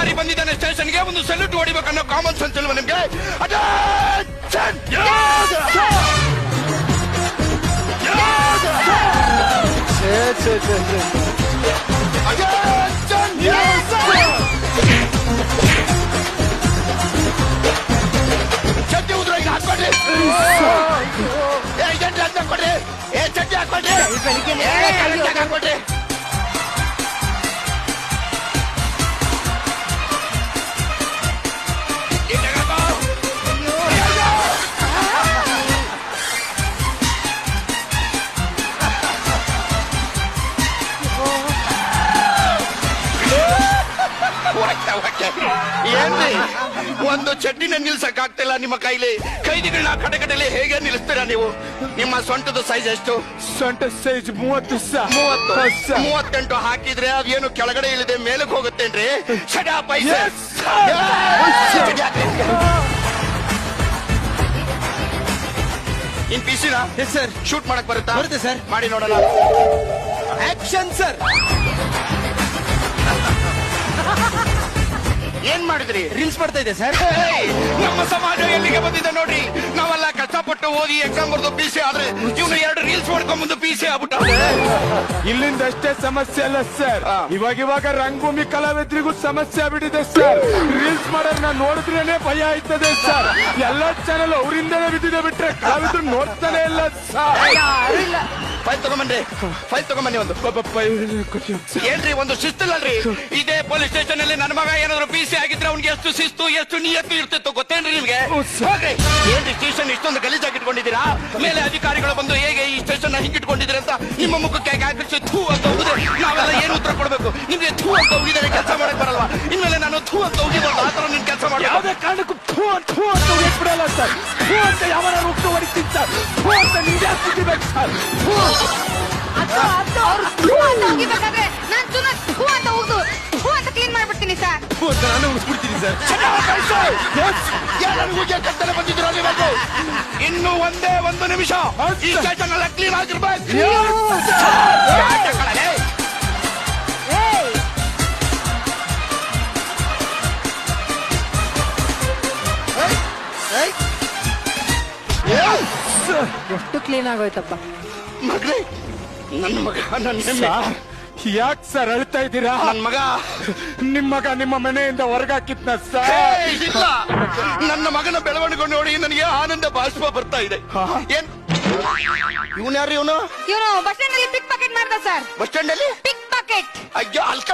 ಅಧಿಕಾರಿ ಬಂದಿದ್ದಾನೆ ಸ್ಟೇಷನ್ಗೆ, ಒಂದು ಸೆಲ್ಯೂಟ್ ಹೊಡಿಬೇಕನ್ನೋ ಕಾಮನ್ ಸೆನ್ಸ್ ಇಲ್ವಾ ನಿಮ್ಗೆ? ಚಡ್ಡಿ ಉದ್ರಾಗಿ ಹಾಕೊಡ್ರಿ, ಹಾಕೊಡ್ರಿ, ಚಡ್ಡಿ ಹಾಕೊಡ್ರಿ, ಹಾಕೊಡ್ರಿ. ಏನ್ರಿ ಒಂದು ಚಡ್ಡಿನ ನಿಲ್ಸಕ್ ಆಗ್ತಿಲ್ಲ ನಿಮ್ಮ ಕೈಲಿ? ಕೈದಿಗಳನ್ನ ಕಡೆಗಡೆಯಲ್ಲಿ ಹೇಗೆ ನಿಲ್ಲಿಸ್ತೀರಾ ನೀವು? ನಿಮ್ಮ ಸೊಂಟದ ಸೈಜ್ ಎಷ್ಟು? ಸೊಂಟ ಸೈಜ್ 30 38 ಹಾಕಿದ್ರೆ ಅದೇನು ಕೆಳಗಡೆ ಇಳಿದೆ ಮೇಲಕ್ಕೆ ಹೋಗುತ್ತೇನ್ರಿ? ಇನ್ ಪಿಸಿನ ಸರ್ ಶೂಟ್ ಮಾಡಕ್ ಬರುತ್ತಾ? ಬರುತ್ತೆ ಸರ್. ಮಾಡಿ ನೋಡೋಣ. Action sir. ಏನ್ ಮಾಡಿದ್ರಿ? ರೀಲ್ಸ್ ಮಾಡ್ತಾ ಇದೆ ಸರ್. ನಮ್ಮ ಸಮಾಜ ಎಲ್ಲಿಗೆ ಬಂದಿದೆ ನೋಡ್ರಿ. ನಾವೆಲ್ಲ ಕಷ್ಟಪಟ್ಟು ಓದಿ ಎಕ್ಸಾಮ್ ಬರ್ದು ಪಿಸಿ ಆದ್ರೆ ಇವನು 2 ರೀಲ್ಸ್ ಮಾಡ್ಕೊಂಡ್ ಬಂದು ಪಿಸಿ ಆಗ್ಬಿಟ್ಟ. ಇಲ್ಲಿಂದ ಅಷ್ಟೇ ಸಮಸ್ಯೆ ಅಲ್ಲ ಸರ್, ಇವಾಗ ರಂಗಭೂಮಿ ಕಲಾವಿದರಿಗೂ ಸಮಸ್ಯೆ ಆಗ್ಬಿಟ್ಟಿದೆ ಸರ್. ರೀಲ್ಸ್ ಮಾಡೋರ್ನ ನೋಡಿದ್ರೇನೆ ಭಯ ಆಯ್ತದೆ ಸರ್. ಎಲ್ಲಾ ಚಾನೆಲ್ ಅವರಿಂದನೇ ಬಿದ್ದಿದೆ ಬಿಟ್ರೆ ಕಲಾವಿದ್ರು ನೋಡ್ತಾನೆ ಇಲ್ಲ ಸರ್. ಫೈಲ್ ತಗೊಂಬನ್ನಿ ಒಂದು. ಏನ್ರಿ ಒಂದು ಶಿಸ್ತಿಲ್ಲಲ್ರಿ? ಇದೇ ಪೊಲೀಸ್ ಸ್ಟೇಷನ್ ಅಲ್ಲಿ ನನ್ನ ಮಗ ಏನಾದ್ರು ಪಿಸಿ ಆಗಿದ್ರೆ ಅವ್ನಿಗೆ ಎಷ್ಟು ಶಿಸ್ತು ಎಷ್ಟು ನಿಯತ್ತು ಇರ್ತಿತ್ತು ಗೊತ್ತೇನ್ರಿ ನಿಮ್ಗೆ? ಏನ್ರಿ ಸ್ಟೇಷನ್ ಇಷ್ಟೊಂದು ಗಲೀಜಾಗಿ ಇಟ್ಕೊಂಡಿದ್ದೀರಾ? ಮೇಲೆ ಅಧಿಕಾರಿಗಳು ಬಂದು ಹೇಗೆ ಈ ಸ್ಟೇಷನ್ ಹಿಂಗಿಟ್ಕೊಂಡಿದ್ರೆ ಅಂತ ನಿಮ್ಮ ಮುಖಕ್ಕೆ ಹಾಕಿ ಥೂ ಅಂತ ಹೋಗಿದ್ರೆ ನಾವೆಲ್ಲ ಏನು ಉತ್ತರ ಕೊಡ್ಬೇಕು? ನಿಮ್ಗೆ ಥೂ ಅಂತ ಹೋಗಿದರೆ ಕೆಲಸ ಮಾಡಕ್ ಬರಲ್ವಾ? ಇನ್ಮೇಲೆ ನಾನು ಥೂ ಅಂತ ಹೋಗಿಬಾರ್ದು, ಆ ತರ ನಿನ್ ಕೆಲಸ ಮಾಡಿ. ಯಾವುದೇ ಕಾರಣಕ್ಕೂ ಥೂ ಅಂತ ಬಿಡಲ್ಲ ಸರ್. ಥೂ ಅಂತ ಯಾವ ಉಟ್ಟು ಹೊಡಿತೀನಿ ಸರ್. ಥೂ ಅಂತ ನಿಮ್ಗೆ ಹಾಕ್ಬಿಟ್ಟಿಬೇಕು ಸರ್. ಹೋಗಿಬೇಕಾದ್ರೆ ನಾನು ಸುಮ್ಮನೆ ಥೂ ಅಂತ ಹೋಗುದು ಥೂ ಅಂತ ಕ್ಲೀನ್ ಮಾಡ್ಬಿಡ್ತೀನಿ ಸರ್. ಥೂ ಅಂತ ನಾನು ಉಳಿಸ್ಬಿಡ್ತೀನಿ ಸರ್. ಕತ್ತಲೆ ಬಂದಿದ್ರು ನೀವು. ಇನ್ನು ಒಂದೇ ಒಂದು ನಿಮಿಷ ಈ ಸ್ಟೇಷನ್ ಎಲ್ಲ ಕ್ಲೀನ್ ಆಗಿರ್ಬೇಕು. ಎಷ್ಟು ಕ್ಲೀನ್ ಆಗೋಯ್ತಪ್ಪ ಮಗಳೇ. ನನ್ನ ಮಗ ಯಾಕೆ ಸರ್ ಅಳ್ತಾ ಇದ್ದೀರಾ? ನನ್ನ ಮಗ ನಿಮ್ಮ ಮಗ ನಿಮ್ಮ ಮನೆಯಿಂದ ಹೊರಗಾಕಿದ್ನ ಸರ್. ಇಲ್ಲ, ನನ್ನ ಮಗನ ಬೆಳವಣಿಗೆ ನೋಡಿ ನನಗೆ ಆನಂದ ಬಾಷ್ಪ ಬರ್ತಾ ಇದೆ. ಏನ್ ಇವನು ಯಾರು? ಇವನು ಬಸ್ ಸ್ಟ್ಯಾಂಡ್ ಅಲ್ಲಿ ಪಿಕ್ ಪಾಕೆಟ್ ಮಾಡ್ದ ಸರ್. ಬಸ್ ಸ್ಟ್ಯಾಂಡ್ ಅಲ್ಲಿ ಪಿಕ್ ಪಾಕೆಟ್. ಅಯ್ಯೋ ಅಲ್ಕ